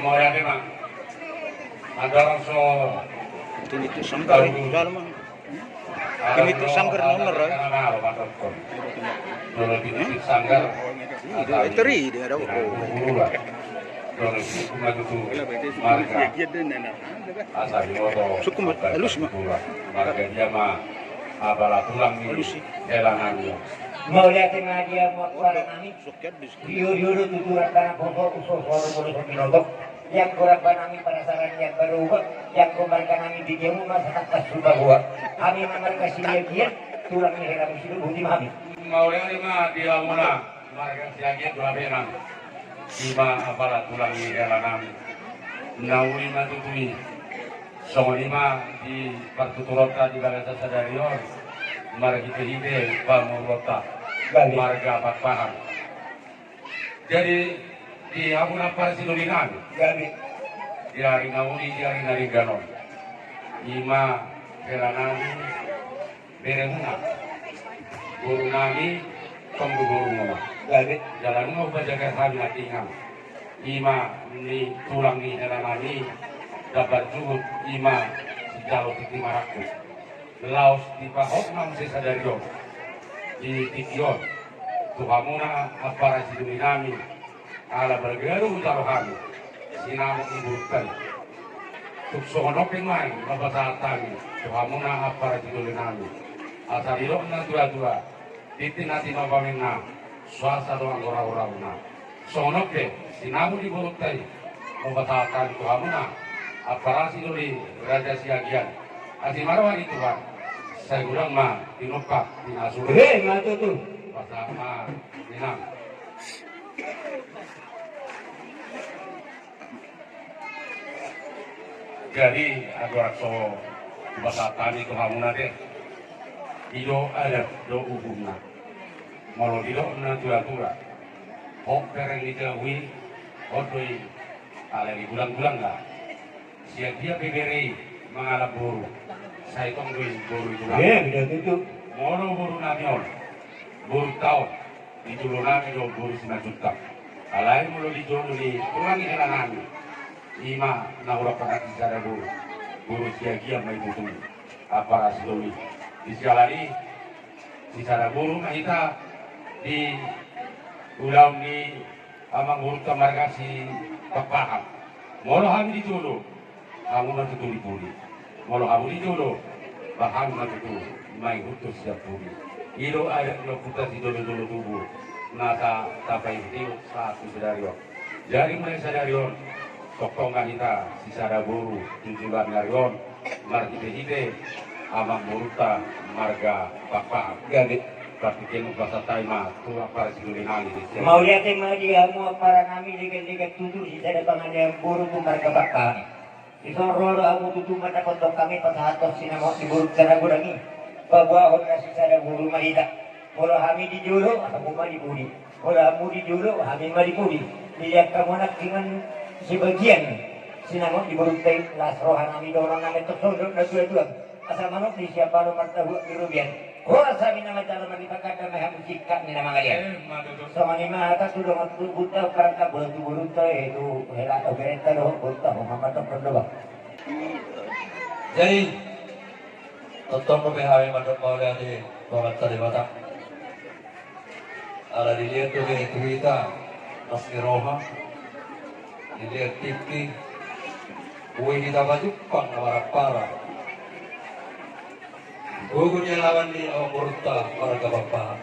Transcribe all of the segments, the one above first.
mau ya memang ada orang so ini tuh sangkar itu dalam ini tuh sangkar nomor dulu sanggar itu teri dia ada suku halus mah marga dia mah abala tulang ni elangannya mau lihat dia mau para nami yuru tujuan tanah pokok usul suara boleh pemilotok yang kurang banami pada saran yang berubah yang kembalikan kami di jemu masyarakat sudah buat kami memerka siagian tulang ni heran silu budi mami mau lihat lima dia mula marga siagian dua benang lima abala tulang ni elangan nauli matutui so lima di pertuturota di balai sadarion marga hide pamurota marga Pakpahan jadi di Abu Napar Silulinan gabi di hari nauli di hari nariganon ima beranami beremuna guru nami pengguru ngoma gabi jalan mau bajaga kami natingan ima ni tulang ni eranami dapat juhud ima sejauh titi maraku laos di pahok nam sesadario di tikion tuhamuna apara silulinami ala bergeru taruhan sinam ibutan tuksonokin main babasatan tuhamuna apara silulinami asarilo na dua-dua titinati mabamina swasa doang ora-orana sonoke sinamu diburutai babasatan tuhamuna apara siluli raja siagian asimarwan itu Pak saya bilang mah dinupak dinasur matu tuh pasama minang jadi aku rakso bahasa tani kehamuna deh ido ada do ubungna malu ido na tura-tura hok pereng dikehui odoi ale di bulan-bulan lah siap dia beberi mengalap buru saya tungguin buru itu lah beda tutup mono buru namion buru tahun di dulu nami do buru 9 juta alai mulu di jono di tulangi helanami ima naura pernah bicara buru siagia mai tutung apa rasulullah di sialani bicara buru kita di ulang di amang buru kamargasi Pakpahan molo kami di jono kamu nanti tuli puli molo kamu di jono bahan nanti tu mai utus siap puli ilo ayat lo putar di dulu tubuh nasa tapai itu satu sedario jadi mulai sedario tokongan kita sisada buru tujuan ngarion margi hide amang muruta marga Pakpahan gabi praktikin bahasa taima tu apa silulinani mau lihat dia mau para nami dikit-dikit tutur sisa pangan yang buruk mereka bakal itu roro aku tutup mata kontok kami patahatos sinamot di buruk sana gurangi bahwa orang sisa ada buru malita kalau kami di julu aku mah di budi kalau kamu di julu kami mah di budi dilihat kamu nak dengan sebagian sinamot di buruk teh las rohan kami dorong kami tersodok dan dua-dua asal manuk di siapa nomor tahu birubian kuasa minama cara manipakada maha mujikan ni nama kalian sama ni mah atas sudah matu buta perangkap bulan tu buruk teh itu hela opereta doh buta Muhammad berdoa jadi tonton PBHW Mandok Maulaya di Barat Talibata ada dilihat tuh di Twitter Masri Roha dilihat TV kue kita baju pang para gugunya lawan di Murta para Pakpahan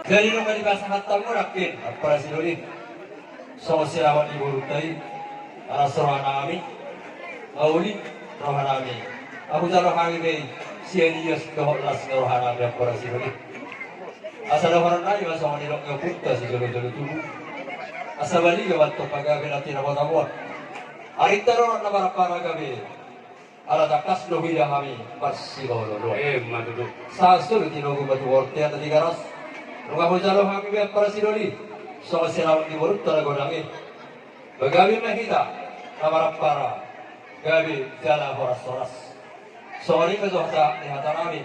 jadi nung di bahasa hatta murakin para sinuli so silawan di Murtai anak rohanami auli rohanami aku jalo kami be sianias keholas rohanami para sinuli asal rohanami masa manilok ngaputta si jolo-jolo tubuh asal bali gawat to pagabe natin ako tabuan aritaro na para gabi ala takas lo bilang kami pasilolo maduduk sasul tinogo batu worte at tigaras nung ako jalo kami be para sinuli so silawan di Murta talaga nangin bagabi makita na para gabi jala horas-horas sorry ka sa nihata namin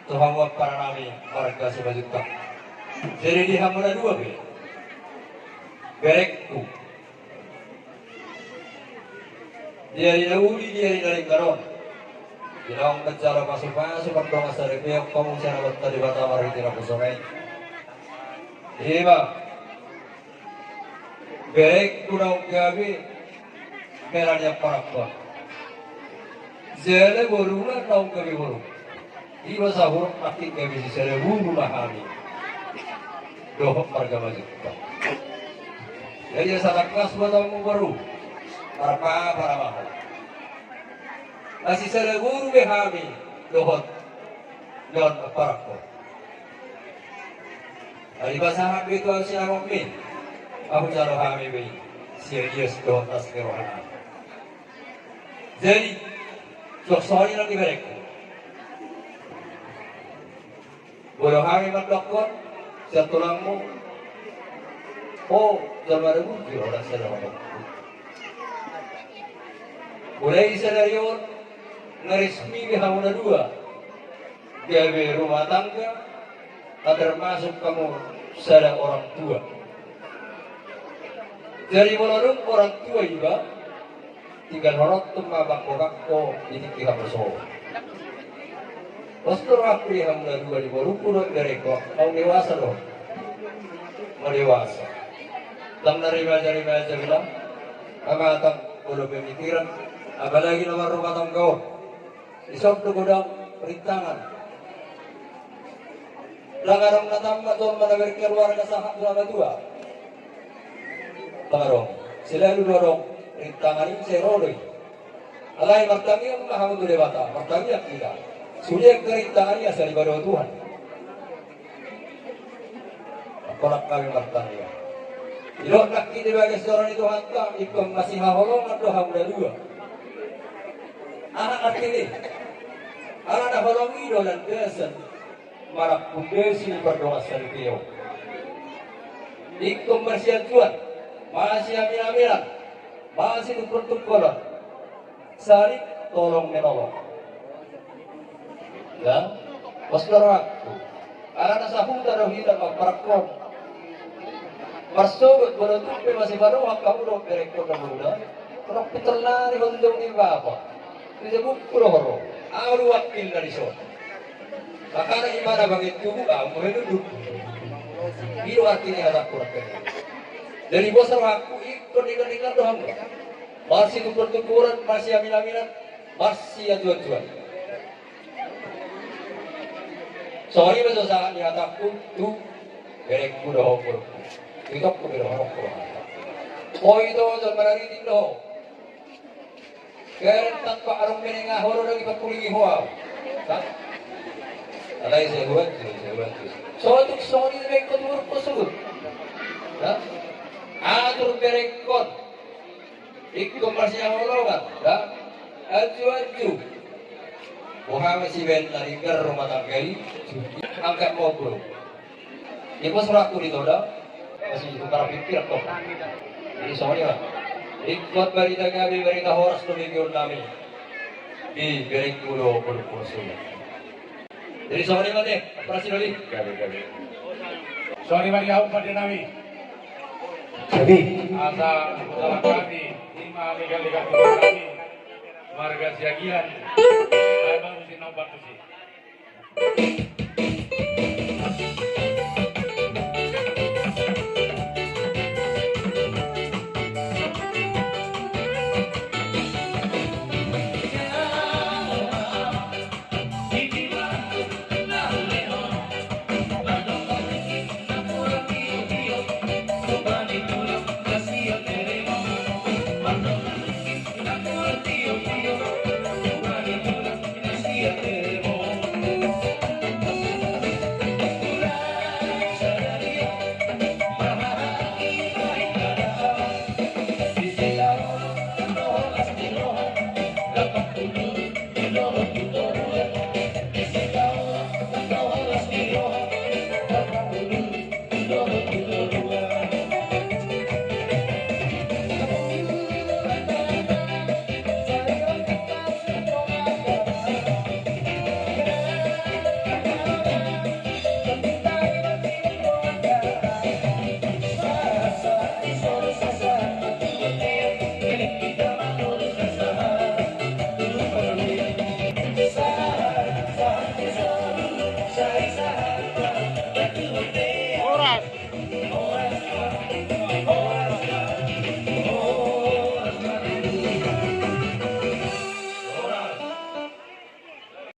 tuhawag para namin marga si Bajuta jadi di hamura dua be berekku Dia uli dia dari karon. Bilang bicara pasuk-pasuk perdong asal pihak kamu cara tadi bata mari tidak kusonai. Iya, baik kurang gabi merahnya parakwa. Zele boruna tahu gabi boru. Iba sahur aktif gabi si zele buru mahami. Dohok marga maju. Jadi sanak kelas buat kamu baru. Para mahal. Nasi zele buru mahami. Dohok don parakwa. Ari bahasa itu harus siapa min? Aku jaro kami be serius do tas kerohana. Jadi sorry lagi mereka. Boleh kami mendokter satu langmu. Oh, zaman itu jiro dah sedang apa? Boleh isadarion ngarismi bihauna dua. Dia be rumah tangga. Termasuk kamu saudara orang tua. Dari menurut orang tua juga tinggal horot tempat bako ini kita bersoal. Pastor aku yang mulai dua di baru pun dari kau dewasa loh, mau dewasa. Tang dari baca bilang, apa tang belum pemikiran, apalagi nomor rumah tangga. Isok tu godang perintangan. Langarong natamba tuan manawir keluarga sahak selama dua. Langarong, selalu dorong rintangan ini seroloi. Alai martami yang mahamu tu dewata, martami yang tidak. Sudah kerintangan ini asal ibadah Tuhan. Kolak kami martami. Ilok nak kita bagi seorang itu hantar, ikut masih haholong atau hamuda dua. Anak ini, anak dah holong idol dan desen. Marak pundesi berdoa serpiau. Ikum bersiap Tuhan, masih amin-aminan, masih tukur-tukuran. Sari tolong menolong. Ya, pastor aku. Anak sahung taruh hidup parakon. Persobat beruntung masih baru kamu dong direktur dan muda. Kalau peternak untuk ni apa? Disebut pura-pura. Alu wakil dari sana. Makanya gimana bagi tubuh kamu hidup. Itu artinya anak kurang. Dari bosar aku ikut ikan doang. Masih tukur-tukuran, masih amin-aminan, masih ajuan-ajuan. Sorry betul saat nyataku tu berek kuda hokur. Itu aku bilang hokur. Oh itu jangan menari doh. Keren tanpa arung menengah horor lagi pakulingi hoa. Alai saya buat. So untuk sorry rekod huruf tersebut. Atur berekod. Ikut masih awal-awal. Aju-aju. Muhammad si Ben dari rumah tangga ini angkat mobil. Ibu suraku di toda masih tukar pikir toh. Jadi soalnya ikut berita kami berita horas demikian kami di berek pulau berkursi. Jadi sorry mati, operasi dulu. Gabi. Sorry bagi aku pada nami. Jadi Asa salah kami, lima liga kami, warga siagian.